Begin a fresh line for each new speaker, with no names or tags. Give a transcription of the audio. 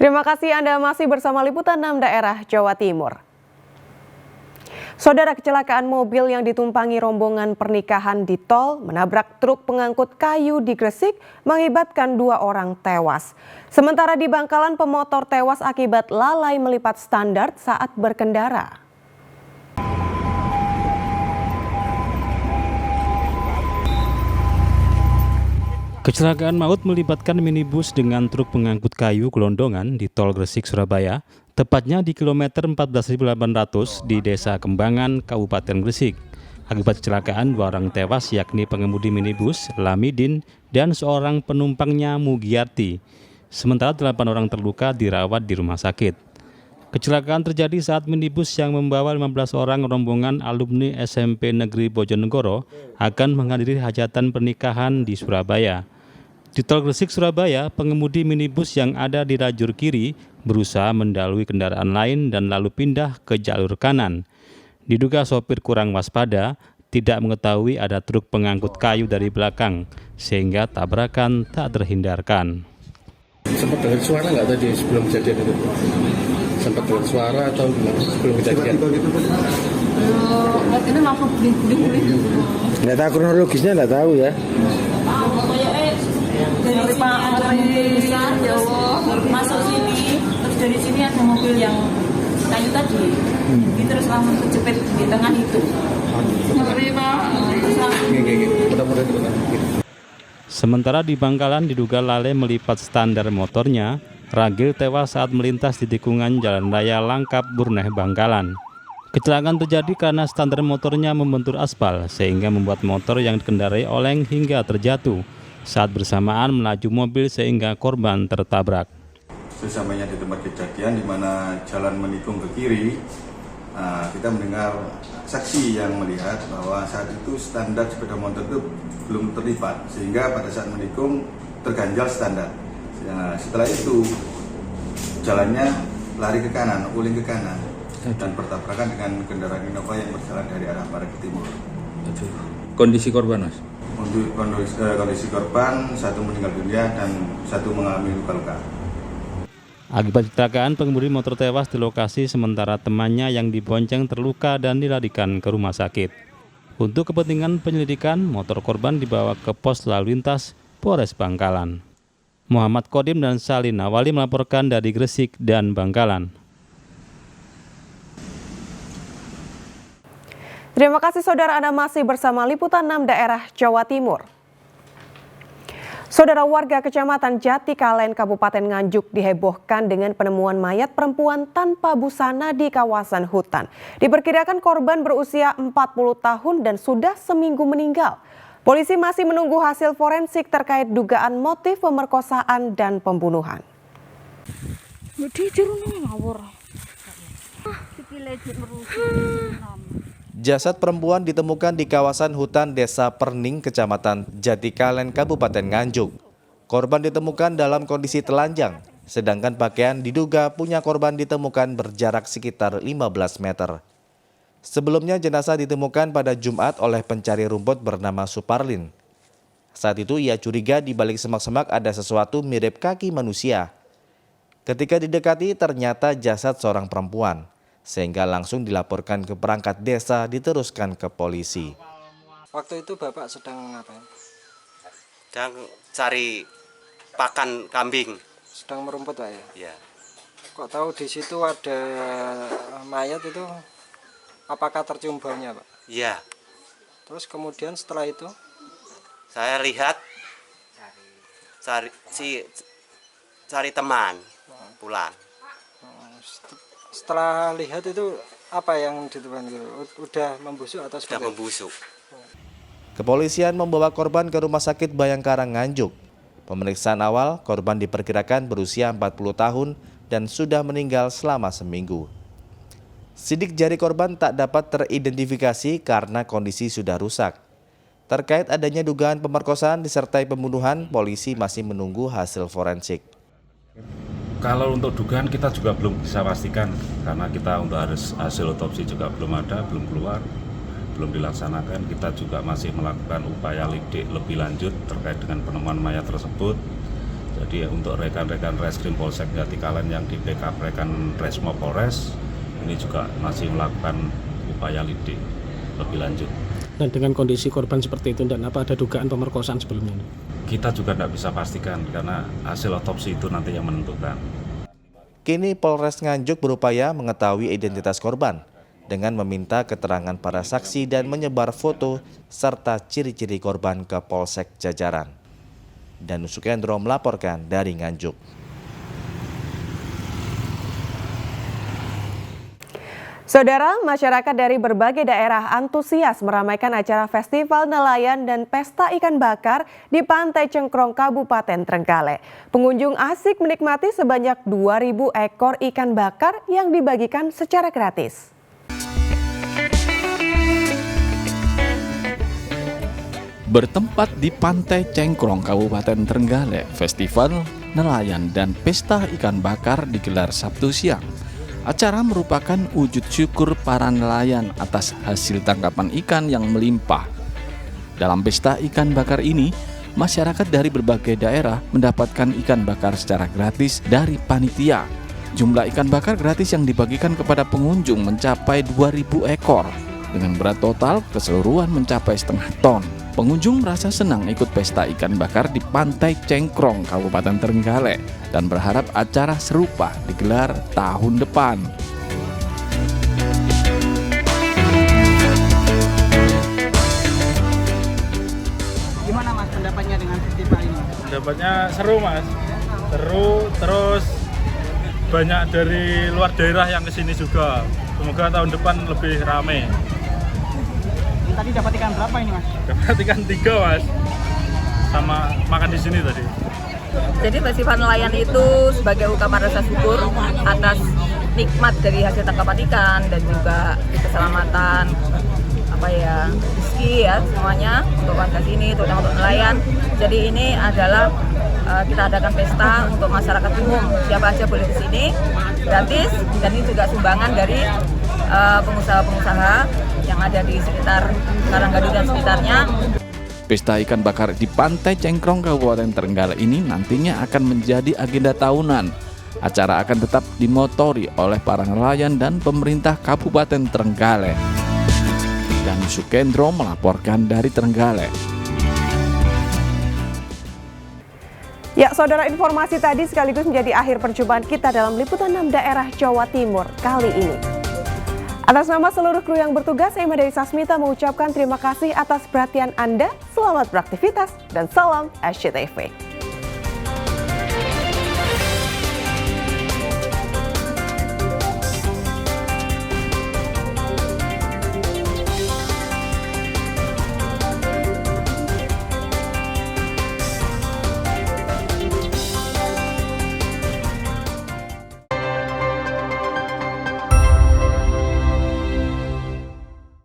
Terima kasih Anda masih bersama Liputan 6 Daerah Jawa Timur. Saudara, kecelakaan mobil yang ditumpangi rombongan pernikahan di tol menabrak truk pengangkut kayu di Gresik mengakibatkan 2 orang tewas. Sementara di Bangkalan, pemotor tewas akibat lalai melipat standar saat berkendara.
Kecelakaan maut melibatkan minibus dengan truk pengangkut kayu gelondongan di tol Gresik, Surabaya, tepatnya di kilometer 14.800 di Desa Kembangan, Kabupaten Gresik. Akibat kecelakaan, 2 orang tewas yakni pengemudi minibus, Lamidin, dan seorang penumpangnya, Mugiyarti. Sementara 8 orang terluka dirawat di rumah sakit. Kecelakaan terjadi saat minibus yang membawa 15 orang rombongan alumni SMP Negeri Bojonegoro akan menghadiri hajatan pernikahan di Surabaya. Di tol Gresik, Surabaya, pengemudi minibus yang ada di lajur kiri berusaha mendahului kendaraan lain dan lalu pindah ke jalur kanan. Diduga sopir kurang waspada, tidak mengetahui ada truk pengangkut kayu dari belakang, sehingga tabrakan tak terhindarkan.
Sempat dengar suara nggak tadi sebelum kejadian itu? Sempat dengar suara atau sebelum kejadian?
Ini langsung bling-bling.
Nggak tahu kronologisnya, nggak tahu ya.
Dari Pak Jawa masuk sini, terus dari sini ada mobil yang kayu tadi, jadi terus langsung kejepit di tengah itu.
Sementara di Bangkalan diduga lalai melipat standar motornya, Ragil tewas saat melintas di tikungan Jalan Raya Langkap, Burneh, Bangkalan. Kecelakaan terjadi karena standar motornya membentur aspal sehingga membuat motor yang dikendarai oleng hingga terjatuh. Saat bersamaan melaju mobil sehingga korban tertabrak.
Sesampainya di tempat kejadian di mana jalan menikung ke kiri, kita mendengar saksi yang melihat bahwa saat itu standar sepeda motor itu belum terlipat sehingga pada saat menikung terganjal standar. Setelah itu jalannya lari ke kanan, uling ke kanan dan bertabrakan dengan kendaraan Innova yang berjalan dari arah barat ke timur.
Kondisi korban, Mas?
Untuk kondisi korban, 1 meninggal dunia dan 1 mengalami luka-luka.
Akibat kecelakaan, pengemudi motor tewas di lokasi sementara temannya yang dibonceng terluka dan dilarikan ke rumah sakit. Untuk kepentingan penyelidikan, motor korban dibawa ke pos lalu lintas Polres Bangkalan. Muhammad Kodim dan Salin Awali melaporkan dari Gresik dan Bangkalan.
Terima kasih saudara, Anda masih bersama Liputan 6 Daerah Jawa Timur. Saudara, warga Kecamatan Jatikalen, Kabupaten Nganjuk dihebohkan dengan penemuan mayat perempuan tanpa busana di kawasan hutan. Diperkirakan korban berusia 40 tahun dan sudah seminggu meninggal. Polisi masih menunggu hasil forensik terkait dugaan motif pemerkosaan dan pembunuhan.
Jasad perempuan ditemukan di kawasan hutan Desa Perning, Kecamatan Jatikalen, Kabupaten Nganjuk. Korban ditemukan dalam kondisi telanjang, sedangkan pakaian diduga punya korban ditemukan berjarak sekitar 15 meter. Sebelumnya jenazah ditemukan pada Jumat oleh pencari rumput bernama Suparlin. Saat itu ia curiga di balik semak-semak ada sesuatu mirip kaki manusia. Ketika didekati ternyata jasad seorang perempuan, sehingga langsung dilaporkan ke perangkat desa diteruskan ke polisi.
Waktu itu Bapak sedang ngapain?
Sedang cari pakan kambing.
Sedang merumput, Pak ya?
Ya.
Kok tahu di situ ada mayat itu? Apakah tercium baunya, Pak?
Iya.
Terus kemudian setelah itu?
Saya lihat cari teman pulang.
Setelah lihat itu apa yang ditemukan? Udah membusuk atau
sudah membusuk?
Kepolisian membawa korban ke Rumah Sakit Bayangkara Nganjuk. Pemeriksaan awal, korban diperkirakan berusia 40 tahun dan sudah meninggal selama seminggu. Sidik jari korban tak dapat teridentifikasi karena kondisi sudah rusak. Terkait adanya dugaan pemerkosaan disertai pembunuhan, polisi masih menunggu hasil forensik.
Kalau untuk dugaan kita juga belum bisa pastikan karena kita untuk hasil otopsi juga belum ada, belum keluar, belum dilaksanakan. Kita juga masih melakukan upaya lidik lebih lanjut terkait dengan penemuan mayat tersebut. Jadi untuk rekan-rekan Reskrim Polsek Jatikalen yang di backup rekan Resmo Polres, ini juga masih melakukan upaya lidik lebih lanjut.
Dan dengan kondisi korban seperti itu, dan apa ada dugaan pemerkosaan sebelumnya?
Kita juga tidak bisa pastikan karena hasil otopsi itu nanti yang menentukan.
Kini Polres Nganjuk berupaya mengetahui identitas korban dengan meminta keterangan para saksi dan menyebar foto serta ciri-ciri korban ke Polsek jajaran. Danu Sukendro melaporkan dari Nganjuk.
Saudara, masyarakat dari berbagai daerah antusias meramaikan acara Festival Nelayan dan Pesta Ikan Bakar di Pantai Cengkrong, Kabupaten Trenggalek. Pengunjung asik menikmati sebanyak 2.000 ekor ikan bakar yang dibagikan secara gratis.
Bertempat di Pantai Cengkrong, Kabupaten Trenggalek, Festival Nelayan dan Pesta Ikan Bakar digelar Sabtu siang. Acara merupakan wujud syukur para nelayan atas hasil tangkapan ikan yang melimpah. Dalam pesta ikan bakar ini, masyarakat dari berbagai daerah mendapatkan ikan bakar secara gratis dari panitia. Jumlah ikan bakar gratis yang dibagikan kepada pengunjung mencapai 2.000 ekor. Dengan berat total keseluruhan mencapai setengah ton. Pengunjung merasa senang ikut pesta ikan bakar di Pantai Cengkrong, Kabupaten Trenggalek, dan berharap acara serupa digelar tahun depan.
Gimana Mas pendapatnya dengan festival ini?
Pendapatnya seru Mas, seru, terus banyak dari luar daerah yang kesini juga. Semoga tahun depan lebih ramai.
Tadi dapat ikan berapa ini Mas?
Dapat ikan 3 Mas, sama makan di sini tadi.
Jadi festival nelayan itu sebagai ungkapan rasa syukur atas nikmat dari hasil tangkapan ikan dan juga keselamatan rezeki ya semuanya untuk warga sini, terutama untuk nelayan. Jadi ini adalah kita adakan pesta untuk masyarakat umum, siapa aja boleh di sini gratis, dan ini juga sumbangan dari pengusaha-pengusaha yang ada di sekitar Karanggaduh dan sekitarnya.
Pesta ikan bakar di Pantai Cengkrong, Kabupaten Trenggalek ini nantinya akan menjadi agenda tahunan. Acara akan tetap dimotori oleh para nelayan dan pemerintah Kabupaten Trenggalek. Danu Sukendro melaporkan dari Trenggalek.
Ya, saudara, informasi tadi sekaligus menjadi akhir perjumpaan kita dalam liputan 6 daerah Jawa Timur kali ini. Atas nama seluruh kru yang bertugas, saya Dewi Sasmita mengucapkan terima kasih atas perhatian Anda. Selamat beraktivitas dan salam SCTV.